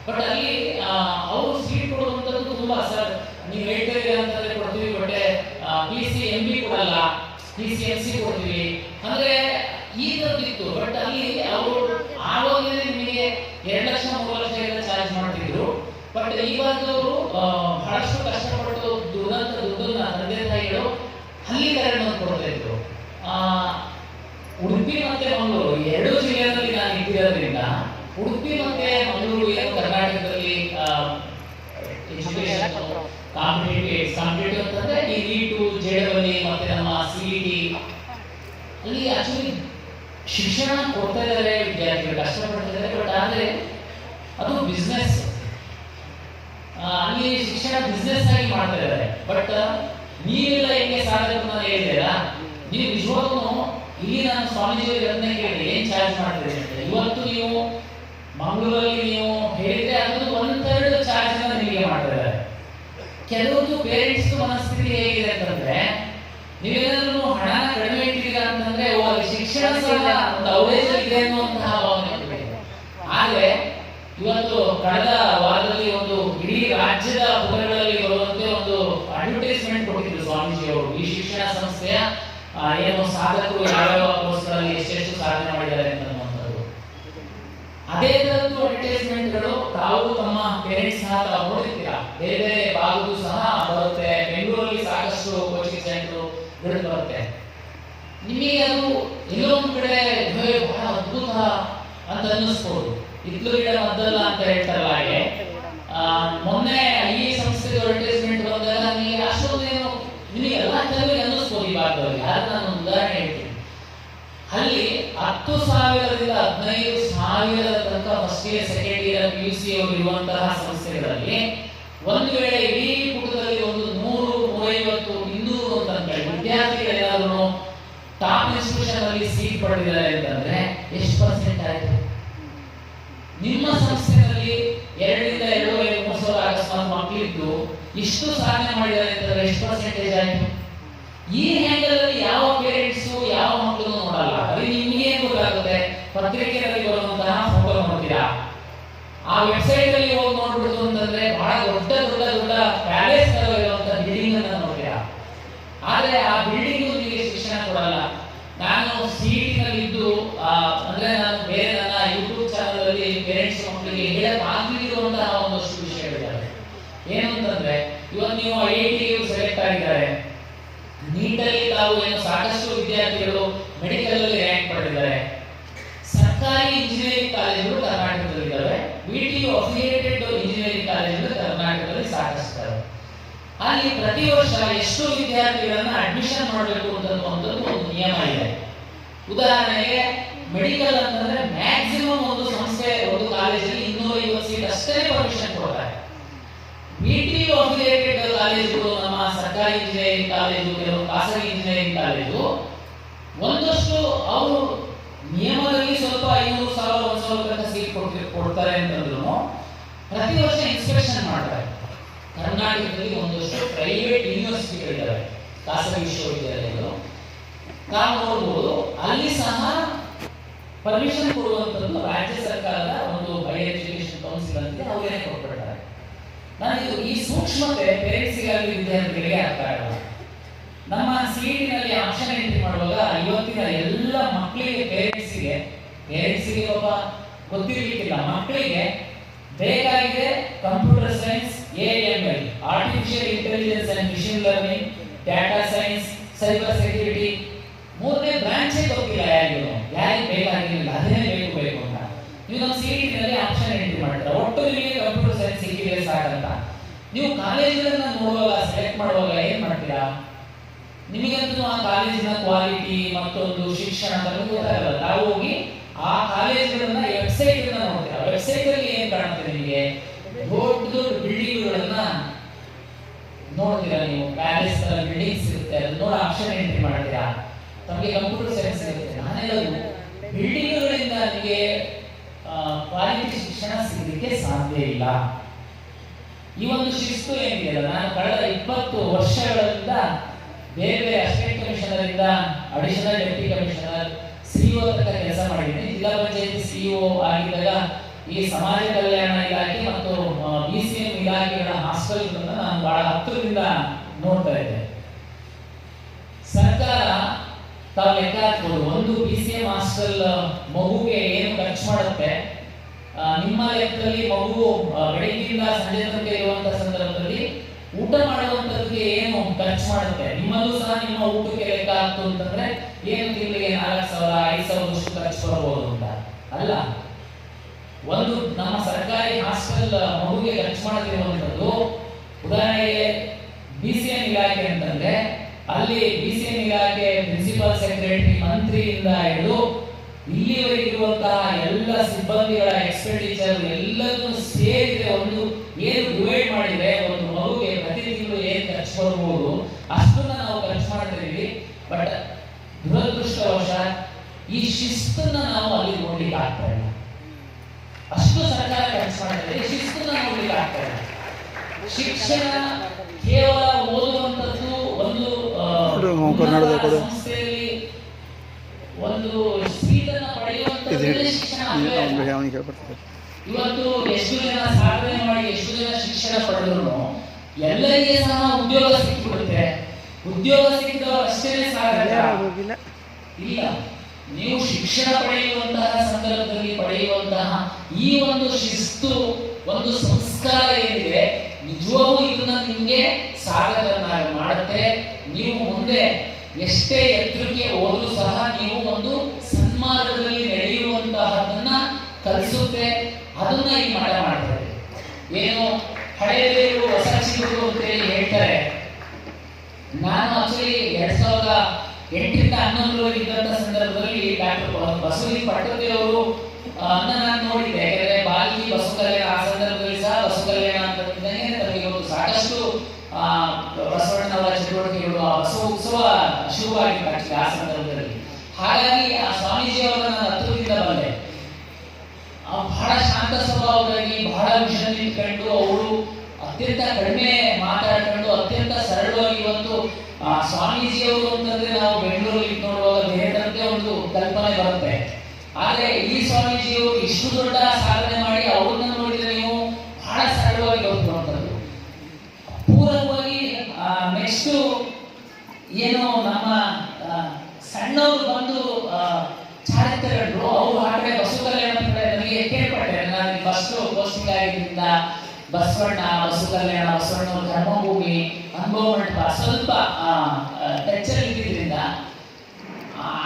But ಅಲ್ಲಿ ಅವರು seat ಕೊಡುವಂಥದ್ದು ತುಂಬಾ ಸರ್ ನೀವು ಹೇಳ್ತೀರಿ ಅಂತಂದ್ರೆ ಕೊಡ್ತೀವಿ, ಬಟ್ PCMB ಕೊಡಲ್ಲ, PCMC ಕೊಡ್ತೀವಿ ಅಂದ್ರೆ ಈ ಥರದ್ದಿತ್ತು. ಬಟ್ ಅಲ್ಲಿ ಅವರು ಆವಾಗಲೇ ನಿಮಗೆ 2 ಲಕ್ಷ 3 ಲಕ್ಷ ಎಲ್ಲ ಚಾರ್ಜ್ ಮಾಡ್ತಿದ್ರು. ಬಟ್ ಇವಾಗವರು ಬಹಳಷ್ಟು ಕಷ್ಟಪಟ್ಟು ದುಡ್ದಂತ ದುಡ್ಡನ್ನ ತಂದೆ ತಾಯಿಗಳು ಹಳ್ಳಿ ಕರೆಂಟ್ ಕೊಡ್ತಾ ಇದ್ರು. ಉಡುಪಿ ಮತ್ತೆ ಮಂಗಳೂರು 2 ಜಿಲ್ಲೆಯಲ್ಲಿ ನಾನು ಇದ್ದಿರೋದ್ರಿಂದ ಉಡುಪಿ ಮತ್ತೆ ಮಂಗಳೂರು ಏನು ಕರ್ನಾಟಕದಲ್ಲಿ ಎಜುಕೇಶನ್ ಕಾಂಪಿಟೇಟಿವ್ ಅಂತಂದ್ರೆ ಈ ನೀಟು JEE ಮತ್ತೆ ನಮ್ಮ CET ಅಲ್ಲಿ ಆಕ್ಚುಲಿ ಶಿಕ್ಷಣ ಕೊಡ್ತಾ ಇದ್ದಾರೆ, ವಿದ್ಯಾರ್ಥಿಗಳು ಕಷ್ಟಪಡ್ತಿದ್ದಾರೆ. ಬಟ್ ಆದ್ರೆ ಅದು ಬಿಸ್ನೆಸ್, ಅಲ್ಲಿ ಶಿಕ್ಷಣ ಬಿಸ್ನೆಸ್ ಆಗಿ ಮಾಡ್ತಾ ಇದ್ದಾರೆ. ಬಟ್ ನೀವೆಲ್ಲ ಹೆಂಗೆ ಸಾಧಕರನ್ನ ಹೇಳಿದ್ದೀರಾ, ನೀವು ನಿಜವಾಗ್ಲೂ ಇಲ್ಲಿ ನಾನು ಸ್ವಾಮೀಜಿ ಅದನ್ನೇ ಕೇಳಿದೆ ಏನ್ ಚಾರ್ಜ್ ಮಾಡ್ತೀರಿ ಅಂತ. ಇವತ್ತು ನೀವು ಮಂಗಳೂರಲ್ಲಿ ನೀವು ಹೇಳಿದ್ರೆ ಅದು 1/3 ಚಾರ್ಜ್ ನಿಮಗೆ ಮಾಡ್ತಾ ಇದ್ದಾರೆ. ಕೆಲವೊಂದು ಪೇರೆಂಟ್ಸ್ ಮನಸ್ಥಿತಿ ಹೇಗಿದೆ ಅಂತಂದ್ರೆ ನೀವೇನಾದ್ರೂ ಹಣನ ಕಡಿಮೆ ಇಟ್ಟಿದ್ದೀರಾ ಅಂತಂದ್ರೆ ಶಿಕ್ಷಣ ಒಂದು ಅವರೇಜ್ ಇದೆ ಅನ್ನುವಂತಹ ಭಾವನೆ. ಆದ್ರೆ ಇವತ್ತು ಕಳೆದ ವಾರದಲ್ಲಿ ಒಂದು ಇಡೀ ರಾಜ್ಯದ ಪುಟಗಳಲ್ಲಿ ಬರುವಂತೆ ಒಂದು ಅಡ್ವರ್ಟೈಸ್ಮೆಂಟ್ ಕೊಟ್ಟಿದ್ರು ಸ್ವಾಮೀಜಿ ಅವರು. ಈ ಶಿಕ್ಷಣ ಸಂಸ್ಥೆಯ ಏನು ಸಾಧಕರು ಯಾವ್ಯಾವ ಕೋರ್ಸ್ಗಳಲ್ಲಿ ಎಷ್ಟೆಷ್ಟು ಸಾಧನೆ ಮಾಡಿದ್ದಾರೆ ಅನ್ನುವಂಥದ್ದು. ಅದೇ ತರದ್ದು ಅಡ್ವರ್ಟೈಸ್ಮೆಂಟ್ಗಳು ತಾವು ತಮ್ಮ ಪೇರೆಂಟ್ಸ್ ಸಹ ತಾವು ನೋಡಿರ್ತೀರಾ, ಬೇರೆ ಬೇರೆ ಭಾಗಕ್ಕೂ ಸಹ ಬರುತ್ತೆ. ಬೆಂಗಳೂರಲ್ಲಿ ಸಾಕಷ್ಟು ಕೋಚಿಂಗ್ ಸೆಂಟರ್ ಬರುತ್ತೆ. ನಿಮಗೆ ಅದು ಎಲ್ಲೋ ಒಂದ್ ಕಡೆ ಬಹಳ ಅದ್ಭುತ ಅಂತ ಅನ್ನಿಸ್ಬೋದು. ಇದ್ಲು ಗಿಡ ಮದ್ದಲ್ಲ ಅಂತ ಹೇಳ್ತಾರಲ್ಲ ಹಾಗೆ, ಮೊನ್ನೆ ಈ ಸಂಸ್ಥೆಗೆ ಅಡ್ವರ್ಟೈಸ್ಮೆಂಟ್ ಬಂದಾಗ ನಿಮಗೆ ಅಷ್ಟೊಂದೇನು ನಿಮಗೆಲ್ಲ ಚೆನ್ನಾಗಿ ಅನ್ನಿಸ್ಬೋದು. ಈ ಭಾಗದಲ್ಲಿ ಯಾರು ನಾನು ಒಂದು ಉದಾಹರಣೆ ಹೇಳ್ತೀನಿ. ಅಲ್ಲಿ 10,000ರಿಂದ 15,000 ತನಕ first year second year PUC ಅವರು ಇರುವಂತಹ ಸಂಸ್ಥೆಗಳಲ್ಲಿ ಒಂದು ವೇಳೆ ಇಡೀ ಪುಟದಲ್ಲಿ ಒಂದು 100, 150, 200 ಅಂತ ವಿದ್ಯಾರ್ಥಿಗಳೆಲ್ಲರೂ ಟಾಪ್ ಇನ್ಸ್ಟಿಟ್ಯೂಷನ್ ಅಲ್ಲಿ ಸೀಟ್ ಪಡೆದಿದ್ದಾರೆ ಅಂತಂದ್ರೆ ಎಷ್ಟು ಪರ್ಸೆಂಟ್ ಆಯ್ತು? ನಿಮ್ಮ ಸಂಸ್ಥೆಯಲ್ಲಿ 2ರಿಂದ 2,500 3,000 ಅಕಸ್ಮಾತ್ ಮಕ್ಕಳಿದ್ದು ಇಷ್ಟು ಸಾಧನೆ ಮಾಡಿದ್ದಾರೆ ಅಂತಂದ್ರೆ ಎಷ್ಟು ಪರ್ಸೆಂಟೇಜ್ ಆಯ್ತು? ಈ ಹ್ಯಾಂಗಲ್ ಅಲ್ಲಿ ಯಾವ ಪೇರೆಂಟ್ಸ್ ಯಾವ ಮಕ್ಕಳು ನೋಡಲ್ಲ. ಅದು ನಿಮಗೆ ಏನ್ ಗೊತ್ತಾಗುತ್ತೆ? ಪತ್ರಿಕೆಯಲ್ಲಿ ಬರುವಂತಹ ಫೋಟೋ ನೋಡ್ತೀರಾ, ಆ ವೆಬ್ಸೈಟ್ ಅಲ್ಲಿ ಹೋಗಿ ನೋಡ್ಬಿಡ್ತು ಅಂತಂದ್ರೆ ಬಹಳ ದೊಡ್ಡ ದೊಡ್ಡ ದೊಡ್ಡ ಪ್ಯಾಲೇಸ್ ತರ ಇರುವಂತಹ ಬಿಲ್ಡಿಂಗ್ ಅನ್ನ ನೋಡ್ತೀರಾ. ಆದ್ರೆ ಆ ಬಿಲ್ಡಿಂಗ್ ನಿಮಗೆ ಶಿಕ್ಷಣ ಕೊಡಲ್ಲ. ನಾನು CET ನಲ್ಲಿ ಇದ್ದು ಅಂದ್ರೆ ನಾನು ಬೇರೆ ನನ್ನ ಯೂಟ್ಯೂಬ್ ಚಾನಲ್ ಅಲ್ಲಿ ಪೇರೆಂಟ್ಸ್ ಮಕ್ಕಳಿಗೆ ಹೇಳಕ್ ಆಗದಿರುವಂತಹ ಒಂದಷ್ಟು ವಿಷಯಗಳಿದ್ದಾವೆ. ಏನು ಅಂತಂದ್ರೆ ಇವತ್ತು ನೀವು IIT ಸೆಲೆಕ್ಟ್ ಆಗಿದ್ದಾರೆ, ನೀಟಲ್ಲಿ ತಾವು ಏನು ಸಾಕಷ್ಟು ವಿದ್ಯಾರ್ಥಿಗಳು ಮೆಡಿಕಲ್ ಅಲ್ಲಿ ರ್ಯಾಂಕ್ ಪಡೆದಿದ್ದಾರೆ. ಸರ್ಕಾರಿ ಇಂಜಿನಿಯರಿಂಗ್ ಕಾಲೇಜುಗಳು ಕರ್ನಾಟಕದಲ್ಲಿ ಇದ್ದಾವೆ, VTU ಅಫಿಲಿಯೇಟೆಡ್ ಇಂಜಿನಿಯರಿಂಗ್ ಕಾಲೇಜುಗಳು ಕರ್ನಾಟಕದಲ್ಲಿ ಸಾಕಷ್ಟು ಇದ್ದಾವೆ. ಅಲ್ಲಿ ಪ್ರತಿ ವರ್ಷ ಎಷ್ಟು ವಿದ್ಯಾರ್ಥಿಗಳನ್ನ ಅಡ್ಮಿಷನ್ ಮಾಡಬೇಕು ಅಂತ ಒಂದು ನಿಯಮ ಇದೆ. ಉದಾಹರಣೆಗೆ ಮೆಡಿಕಲ್ ಅಂತಂದ್ರೆ ಮ್ಯಾಕ್ಸಿಮಮ್ ಒಂದು ಸಂಸ್ಥೆ ಒಂದು ಕಾಲೇಜಲ್ಲಿ 250 ಸೀಟ್ ಅಷ್ಟೇ ಪರ್ಮಿಷನ್ ಕೊಡ್ತಾರೆ. VTU ಅಫಿಲಿಯೇಟೆಡ್ ಕಾಲೇಜುಗಳು, ನಮ್ಮ ಸರ್ಕಾರಿ ಇಂಜಿನಿಯರಿಂಗ್ ಕಾಲೇಜು, ಕೆಲವು ಖಾಸಗಿ ಇಂಜಿನಿಯರಿಂಗ್ ಕಾಲೇಜು ಒಂದಷ್ಟು ಅವರು ನಿಯಮದಲ್ಲಿ ಸ್ವಲ್ಪ 500,000 1,000 ತನಕ ಸೀಟ್ ಕೊಡ್ತಾರೆ ಅಂತಂದ್ರು ಪ್ರತಿ ವರ್ಷ ಇನ್ಸ್ಪೆಕ್ಷನ್ ಮಾಡ್ತಾರೆ. ಕರ್ನಾಟಕದಲ್ಲಿ ಒಂದಷ್ಟು ಪ್ರೈವೇಟ್ ಯೂನಿವರ್ಸಿಟಿಗಳಿದ್ದಾವೆ, ಖಾಸಗಿ ವಿಶ್ವವಿದ್ಯಾಲಯಗಳು. ನಾವು ನೋಡಬಹುದು ಅಲ್ಲಿ ಸಹ ಪರ್ಮಿಷನ್ ಕೊಡುವಂಥದ್ದು ರಾಜ್ಯ ಸರ್ಕಾರದ ಒಂದು ಹೈಯರ್ ಎಜುಕೇಶನ್ ಕೌನ್ಸಿಲ್ ಅಂತ ಅವರೇ ಕೊಟ್ಬಿಡ್ತಾರೆ. ನಾನು ಈ ಸೂಕ್ಷ್ಮತೆ ಪೇರೆಂಟ್ಸ್ಗಾಗಿ ವಿದ್ಯಾರ್ಥಿಗಳಿಗೆ ಅರ್ಥ ಆಗಲ್ಲ. ನಮ್ಮ CET ನಲ್ಲಿ ಆಪ್ಷನ್ ಎಂಟ್ರಿ ಮಾಡುವಾಗ ಇವತ್ತಿನ ಎಲ್ಲ ಮಕ್ಕಳಿಗೆ ಪೇರೆಂಟ್ಸ್ಗೆ ಒಬ್ಬ ಗೊತ್ತಿರಲಿಕ್ಕಿಲ್ಲ, ಮಕ್ಕಳಿಗೆ ಬೇಕಾಗಿದೆ computer science, AML artificial intelligence and machine learning, data science, cyber security. 3ನೇ ಬ್ರಾಂಚೇ ಗೊತ್ತಿಲ್ಲ ಯಾರಿಗೂ ಬೇಕಾಗಿಲ್ಲ, ಅದನ್ನೇ ಬೇಕು ಅಂತ. ನೀವು ನಮ್ಮ CET ನಲ್ಲಿ ಆಪ್ಷನ್ ಎಂಟ್ರಿ ಮಾಡ್ತೀರಾ, ಒಟ್ಟು ನಿಮಗೆ ಕಂಪ್ಯೂಟರ್ ಸೈನ್ಸ್ ಸಿಕ್ಕಿದ್ರೆ ಸಾಕಂತ. ನೀವು ಕಾಲೇಜುಗಳನ್ನ ನೋಡುವಾಗ ಸೆಲೆಕ್ಟ್ ಮಾಡುವಾಗ ಏನ್ ಮಾಡ್ತೀರಾ? ನಿಮಗಂತೂ ಆ ಕಾಲೇಜಿನ ಕ್ವಾಲಿಟಿ ಮತ್ತೊಂದು ಶಿಕ್ಷಣ ಗೊತ್ತಾಗಲ್ಲ. ತಾವು ಹೋಗಿ ಆ ಕಾಲೇಜುಗಳನ್ನ ವೆಬ್ಸೈಟ್ ನೋಡ್ತೀರಾ. ವೆಬ್ಸೈಟ್ ಅಲ್ಲಿ ಏನ್ ಕಾಣುತ್ತೆ ನಿಮಗೆ? ದೊಡ್ಡ ದೊಡ್ಡ ಬಿಲ್ಡಿಂಗ್ಗಳನ್ನ ನೋಡ್ತೀರಾ ನೀವು. ಪ್ಯಾಲೇಸ್ ತರ ಬಿಲ್ಡಿಂಗ್ಸ್ ಇರುತ್ತೆ, ಅದನ್ನ ನೋಡಿ ಆಪ್ಷನ್ ಎಂಟ್ರಿ ಮಾಡ್ತೀರಾ, ತಮಗೆ ಕಂಪ್ಯೂಟರ್ ಸೈನ್ಸ್ ಇರುತ್ತೆ. ನಾನು ಹೇಳೋದು ಬಿಲ್ಡಿಂಗ್ಗಳಿಂದ ನಿಮಗೆ ಕ್ವಾಲಿಟಿ ಶಿಕ್ಷಣ ಸಿಗಲಿಕ್ಕೆ ಸಾಧ್ಯ ಇಲ್ಲ. ಈ ಒಂದು ಶಿಸ್ತು ಏನಿದೆಯಲ್ಲ, ನಾನು ಕಳೆದ 20 ವರ್ಷಗಳಿಂದ ಬೇರೆ ಬೇರೆ ಅಸಿಸ್ಟೆಂಟ್ ಕಮಿಷನರ್ ಇಂದ ಅಡಿಷನಲ್ ಡೆಪ್ಟಿ ಕಮಿಷನರ್, CO ತನಕ ಕೆಲಸ ಮಾಡಿದ್ದೀನಿ. ಜಿಲ್ಲಾ ಪಂಚಾಯತಿ CEO ಆಗಿದ್ದಾಗ ಈ ಸಮಾಜ ಕಲ್ಯಾಣ ಇಲಾಖೆ ಮತ್ತು BCM ಇಲಾಖೆಗಳ ಹಾಸ್ಟೆಲ್ಗಳನ್ನ ನಾನು ಬಹಳ ಹತ್ತಿರದಿಂದ ನೋಡ್ತಾ ಇದ್ದೆ. ಸರ್ಕಾರ ತಾವು ಲೆಕ್ಕ ಹಾಕ್ಬೋದು, ಒಂದು BCM ಹಾಸ್ಟೆಲ್ ಮಗುಗೆ ಏನು ಖರ್ಚು ಮಾಡುತ್ತೆ, ನಿಮ್ಮ ಲೆಕ್ಕದಲ್ಲಿ ಮಗು ಬೆಳಗ್ಗಿಂದ ಸಂಜೆ ತನಕ ಇರುವಂತಹ ಸಂದರ್ಭದಲ್ಲಿ ಊಟ ಮಾಡುವಂತದಕ್ಕೆ ಏನು ಖರ್ಚು ಮಾಡುತ್ತೆ, ನಿಮ್ಮದು ಸಹ ನಿಮ್ಮ ಊಟಕ್ಕೆ ಲೆಕ್ಕ ಆಗ್ತು ಅಂತಂದ್ರೆ ಏನು ತಿಂಗಳಿಗೆ 4,000 5,000 ಖರ್ಚು ಬರಬಹುದು ಅಂತ ಅಲ್ಲ. ಒಂದು ನಮ್ಮ ಸರ್ಕಾರಿ ಹಾಸ್ಟೆಲ್ ಮಗುಗೆ ಖರ್ಚು ಮಾಡುತ್ತಿರುವಂತದ್ದು, ಉದಾಹರಣೆಗೆ BCM ಇಲಾಖೆ ಅಂತಂದ್ರೆ ಅಲ್ಲಿ BCM ಇಲಾಖೆ ಪ್ರಿನ್ಸಿಪಲ್ ಸೆಕ್ರೆಟರಿ ಮಂತ್ರಿಯಿಂದ ಹಿಡಿದು ಇಲ್ಲಿವರೆಗಿರುವಂತಹ ಎಲ್ಲ ಸಿಬ್ಬಂದಿಗಳ ಎಕ್ಸ್ಪೆಂಡಿಚರ್ ಎಲ್ಲದನ್ನು ಸೇರಿದ್ರೆ ಒಂದು ಏನು ಡಿವೈಡ್ ಮಾಡಿದ್ರೆ ಒಂದು ಮಗುಗೆ ಪ್ರತಿ ತಿಂಗಳು ಏನು ಖರ್ಚು ಬರ್ಬೋದು ಅಷ್ಟನ್ನ ನಾವು ಖರ್ಚು ಮಾಡ್ತಿದೀವಿ. ಬಟ್ ದುರದೃಷ್ಟವಶ ಈ ಶಿಸ್ತನ್ನ ನಾವು ಅಲ್ಲಿ ನೋಡ್ಲಿಕ್ಕೆ ಆಗ್ತಾ ಇಲ್ಲ. ಅಷ್ಟು ಸರ್ಕಾರ ಖರ್ಚು ಮಾಡ್ತಿದೆ, ಶಿಸ್ತನ್ನ ನೋಡ್ಲಿಕ್ಕೆ ಆಗ್ತಾ ಇಲ್ಲ. ಶಿಕ್ಷಣ ಕೇವಲ ಓದುವಂತದ್ದು ಒಂದು ಸಂಸ್ಥೆಯಲ್ಲಿ ಒಂದು ಸೀಟನ್ನ ಪಡೆಯುವಂತದ್ದು ಶಿಕ್ಷಣ. ಇವತ್ತು ಎಷ್ಟು ಜನ ಸಾಧನೆ ಮಾಡಿ ಎಷ್ಟು ಜನ ಶಿಕ್ಷಣ ಪಡೆದ್ರು ಎಲ್ಲರಿಗೆ ಸಹ ಉದ್ಯೋಗ ಸಿಕ್ಕಿಬಿಡುತ್ತೆ. ಉದ್ಯೋಗ ಸಿಕ್ಕಿದವರು ಅಷ್ಟೇ ಸಾಧ್ಯ ಇಲ್ಲ. ನೀವು ಶಿಕ್ಷಣ ಪಡೆಯುವಂತಹ ಸಂದರ್ಭದಲ್ಲಿ ಪಡೆಯುವಂತಹ ಈ ಒಂದು ಶಿಸ್ತು, ಒಂದು ಸಂಸ್ಕಾರ ಏನಿದೆ, ನಿಜವಾಗೂ ಇದನ್ನ ನಿಮ್ಗೆ ಸಾಧಕರನ್ನಾಗಿ ಮಾಡುತ್ತೆ. ನೀವು ಮುಂದೆ ಎಷ್ಟೇ ಎತ್ತರಕ್ಕೆ ಹೋದ್ರೂ ಸಹ ನೀವು ಒಂದು ಸನ್ಮಾರ್ಗದಲ್ಲಿ ನಡೆಯುವಂತಹದನ್ನ ಕಲಿಸುತ್ತೆ. ಅದನ್ನ ಈ ಮಠ ಮಾಡ್ತಾರೆ. ಏನು ಹಳೆಯದೇವರು ಹೊಸ ಚಿಗುರು ಅಂತ ಹೇಳ್ತಾರೆ. ನಾನು ಆಕ್ಚುಲಿ 2008ರಿಂದ 2011 ಇದ್ದಂತ ಸಂದರ್ಭದಲ್ಲಿ ಡಾಕ್ಟರ್ ಬಸವಲಿಂಗ ಪಟ್ಟದೇವರು ನಾನು ನೋಡಿದ್ದೆ. ಯಾಕಂದ್ರೆ ಬಾಲ್ಕಿ ಬಸವ ಕಲ್ಯಾಣ ಆ ಸಂದರ್ಭದಲ್ಲಿ ಸಹ ಬಸವ ಕಲ್ಯಾಣ ಅಂತ ನಮಗೆ ಸಾಕಷ್ಟು ಬಸವಣ್ಣನವರ ಚಟುವಟಿಕೆಗಳು, ಬಸವ ಉತ್ಸವ ಶುರುವಾಗಿತ್ತು ಆ ಸಂದರ್ಭದಲ್ಲಿ. ಹಾಗಾಗಿ ಆ ಸ್ವಾಮೀಜಿಯವರ ನಾನು ಹತ್ತಿರದಿಂದ ಬಂದೆ. ಬಹಳ ಶಾಂತ ಸ್ವಭಾವವಾಗಿ ಬಹಳ ವಿಷಯ ಇಟ್ಕೊಂಡು ಅವರು ಅತ್ಯಂತ ಕಡಿಮೆ ಮಾತಾಡ್ಕೊಂಡು ಅತ್ಯಂತ ಸರಳವಾಗಿ ಇವತ್ತು ಸ್ವಾಮೀಜಿಯವರು ಅಂತಂದ್ರೆ ನಾವು ಬೆಂಗಳೂರಲ್ಲಿ ನೋಡುವಾಗ ಬೇರೆ ಒಂದು ಕಲ್ಪನೆ ಬರುತ್ತೆ. ಆದ್ರೆ ಈ ಸ್ವಾಮೀಜಿಯವರು ಇಷ್ಟು ದೊಡ್ಡ ಸಾಧನೆ ಮಾಡಿ ಅವ್ರನ್ನ ನೋಡಿದ್ರೆ ನೀವು ಬಹಳ ಸರಳವಾಗಿ ಬರುವಂತದ್ದು. ಪೂರಕವಾಗಿ ನೆಕ್ಸ್ಟ್ ಏನು ನಮ್ಮ ಸಣ್ಣವರು ಬಂದು ಚಾರಿತ್ರ್ಯಗಳು ಅವರು ಆ ಕಡೆ ಬಸವ ಕಲ್ಯಾಣ ನನಗೆ ಕೇಳ್ಪಟ್ಟೆ. ನಾನು ಫಸ್ಟ್ ಪೋಸ್ಟಿಂಗ್ ಆಗಿದ್ದರಿಂದ ಬಸವಣ್ಣ, ಬಸವ ಕಲ್ಯಾಣ, ಬಸವಣ್ಣ ಜನ್ಮಭೂಮಿ, ಅನುಭವ ಮಂಟಪ ಸ್ವಲ್ಪ ಟಚ್ಚಲ್ಲಿ ಇದ್ದಿದ್ರಿಂದ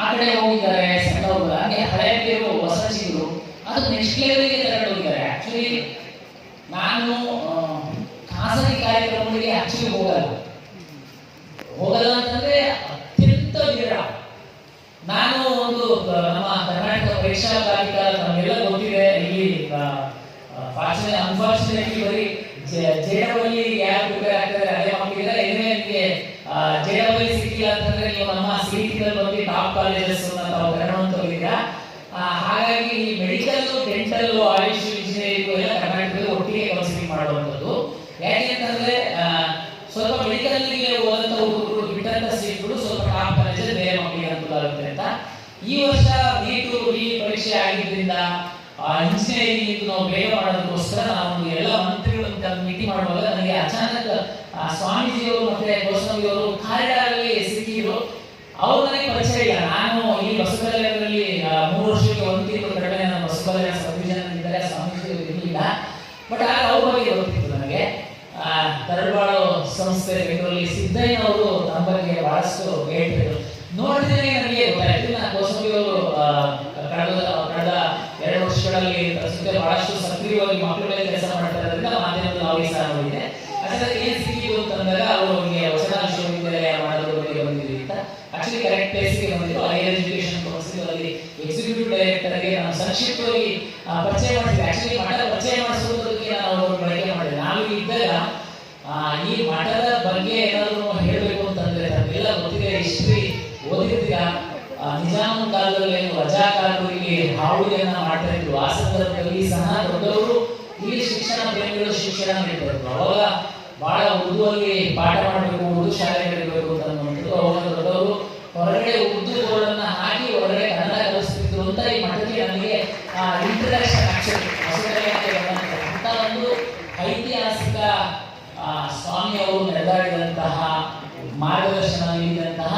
ಆ ಕಡೆ ಹೋಗಿದ್ದಾರೆ ಸಣ್ಣವರು. ಹಾಗೆ ಹಳೆಯರು ಹೊಸ ಚಿಗುರು ಅದು ನೆಕ್ಸ್ಟ್ ಲೆವೆಲ್ಗೆ ತಗೊಂಡು ಹೋಗಿದ್ದಾರೆ. ಆಕ್ಚುಲಿ ನಾನು ಖಾಸಗಿ ಕಾರ್ಯಕ್ರಮಗಳಿಗೆ ಆಕ್ಚುಲಿ ಹೋಗಲ್ಲ ಅಂತಂದ್ರೆ ಅತ್ಯಂತ ವಿರಳ. ನಾನು ಒಂದು ನಮ್ಮ ಕರ್ನಾಟಕ ಪರೀಕ್ಷಾ ಪ್ರಾಧಿಕಾರ ನಮಗೆಲ್ಲ ಗೊತ್ತಿದೆ. ಇಲ್ಲಿ ಅನ್ಫಾರ್ಚುನೇಟ್ಲಿ ಬರೀ JEE ಯಾರು ಪ್ರಿಪೇರ್ ಆಗ್ತಾರೆ ಅದೇ ಮಕ್ಕಳಿದ್ದಾರೆ. ನಿಮಗೆ JEE ಸಿಕ್ಕಿಲ್ಲ ಅಂತಂದ್ರೆ ನೀವು ನಮ್ಮ CET ಬಂದು ಟಾಪ್ ಕಾಲೇಜಸ್ ತಾವು ಕನ್ನಡವಂತವಿದ್ದೀರಾ. ಹಾಗಾಗಿ ಮೆಡಿಕಲ್, ಡೆಂಟಲ್, ಆಯುಷ್, ಇಂಜಿನಿಯರಿಂಗ್ ಎಲ್ಲ ಕರ್ನಾಟಕದಲ್ಲಿ ಒಟ್ಟಿಗೆ ಕೌನ್ಸಿಲಿಂಗ್ ಮಾಡುವಂಥದ್ದು. ಯಾಕೆ ಅಂತಂದ್ರೆ ಸ್ವಲ್ಪ ಮೆಡಿಕಲ್ ಹೋದಂತ ಹುಡುಗರು ಬಿಟ್ಟಂತ ಸೀಟ್ಗಳು ಸ್ವಲ್ಪ ಟಾಪ್ ಕಾಲೇಜಲ್ಲಿ ಬೇರೆ ಮಕ್ಕಳಿಗೆ ಅನುಕೂಲ ಆಗುತ್ತೆ ಅಂತ ಈ ವರ್ಷ ನೀಟು ಪರೀಕ್ಷೆ ಆಗಿದ್ದರಿಂದ ಇಂಜಿನಿಯರಿಂಗ್ ನಾವು ಬೇಗ ಮಾಡೋದಕ್ಕೋಸ್ಕರ ನಾವು ಎಲ್ಲ ಮಂತ್ರಿಗಳಂತ ಮೀಟಿಂಗ್ ಮಾಡುವಾಗ ನನಗೆ ಅಚಾನಕ್ ಸ್ವಾಮೀಜಿಯವರು ಮತ್ತೆ ಗೋಸ್ವಾಮಿಯವರು ಕಾರಿಡಾರಲ್ಲಿ ಸಿಕ್ಕಿದ್ರು. ಅವ್ರು ನನಗೆ ಪರಿಚಯ ಇಲ್ಲ. ನಾನು ಈ ಬಸವ ಕಲ್ಯಾಣದಲ್ಲಿ 3 ವರ್ಷಕ್ಕೆ ಒಂದು ತಿಂಗಳು ಕಡಿಮೆ ನಾನು ಬಸವ ಕಲ್ಯಾಣ ಸಬ್ಡಿವಿಷನ್ ಸ್ವಾಮೀಜಿಯವರು ಇರಲಿಲ್ಲ. ಬಟ್ ಆಗ ಅವ್ರ ಬಗ್ಗೆ ಗೊತ್ತಿತ್ತು ನನಗೆ. ತರಳಬಾಳು ಸಂಸ್ಥೆ ಬೆಂಗಳೂರಲ್ಲಿ ಸಿದ್ದಯ್ಯನವರು ನಮ್ಮ ಬಗ್ಗೆ ಬಹಳಷ್ಟು ಹೇಳ್ತಿದ್ರು. ನೋಡಿದ್ರೆ ನನಗೆ ಗೊತ್ತಾಯ್ತು. ನಾನು ಗೋಸ್ವಾಮಿಯವರು ಕಳೆದ 2 ವರ್ಷಗಳಲ್ಲಿ ಬಹಳಷ್ಟು ಸಕ್ರಿಯವಾಗಿ ಮಕ್ಕಳ ಮೇಲೆ ಕೆಲಸ ಮಾಡ್ತಾ ಇರೋದ್ರಿಂದ ಮಾಧ್ಯಮದಲ್ಲಿ ಅವ್ರಿಗೆ ಸಹ ನೋಡಿದೆ. ಅದರಲ್ಲಿ ಏನ್ ಸಿಕ್ಕಿದ್ರು ಅಂತಂದಾಗ ಅವರಿಗೆ ವಚನ ವಿಶ್ವವಿದ್ಯಾಲಯ ಮಾಡೋದ್ರ ಬಗ್ಗೆ ಬಂದಿದ್ವಿ ಅಂತ ಆಕ್ಚುಲಿ ಕರೆಕ್ಟ್ ಪ್ಲೇಸ್ಗೆ ಬಂದಿದ್ರು. ಹೈಯರ್ ಎಜುಕೇಶನ್ ಕೌನ್ಸಿಲ್ ಅಲ್ಲಿ ಎಕ್ಸಿಕ್ಯೂಟಿವ್ ಡೈರೆಕ್ಟರ್ಗೆ ನಾನು ಸಂಕ್ಷಿಪ್ತವಾಗಿ ಪರಿಚಯ ಮಾಡಿದ್ದೆ. ಆಕ್ಚುಲಿ ಮಠ ಪರಿಚಯ ಮಾಡಿಸೋದಕ್ಕೆ ನಾನು ಅವ್ರ ಬಳಕೆ ಮಾಡಿದೆ. ನಾವು ಇದ್ದಾಗ ಈ ಮಠದ ಬಗ್ಗೆ ಏನಾದ್ರು ಹೇಳಬೇಕು ಅಂತಂದ್ರೆ ನಮಗೆಲ್ಲ ಗೊತ್ತಿದೆ, ಹಿಸ್ಟ್ರಿ ಓದಿರ್ತೀರಾ. ನಿಜಾಮನ ಕಾಲದಲ್ಲಿ ರಜಾಕಾರರಿಗೆ ಹಾವುಳಿಯನ್ನ ಮಾಡ್ತಾ ಇದ್ರು. ಆ ಸಂದರ್ಭದಲ್ಲಿ ಸಹ ದೊಡ್ಡವರು ಇಲ್ಲಿ ಶಿಕ್ಷಣ ಪ್ರೇಮಿಗಳು ಶಿಕ್ಷಣ ನೀಡ್ತಾ ಇದ್ರು. ಅವಾಗ ಬಹಳ ಉರ್ದುವಲ್ಲಿ ಪಾಠ ಮಾಡಬೇಕು, ಉರ್ದು ಶಾಲೆ ನಡೀಬೇಕು ಅಂತ ಅನ್ನುವಂಥದ್ದು. ಅವಾಗ ದೊಡ್ಡವರು ಹೊರಗಡೆ ಉರ್ದು ಬೋರ್ಡನ್ನ ಹಾಕಿ ಹೊರಗಡೆ ಕನ್ನಡ ಕಲಿಸ್ತಿದ್ರು ಅಂತ ಈ ಮಠಕ್ಕೆ ನನಗೆ ಇಂಟ್ರಡಕ್ಷನ್ ಆಕ್ಚುಲಿ ಐತಿಹಾಸಿಕ ಸ್ವಾಮಿಯವರು ನಡೆದಾಡಿದಂತಹ ಮಾರ್ಗದರ್ಶನ ನೀಡಿದಂತಹ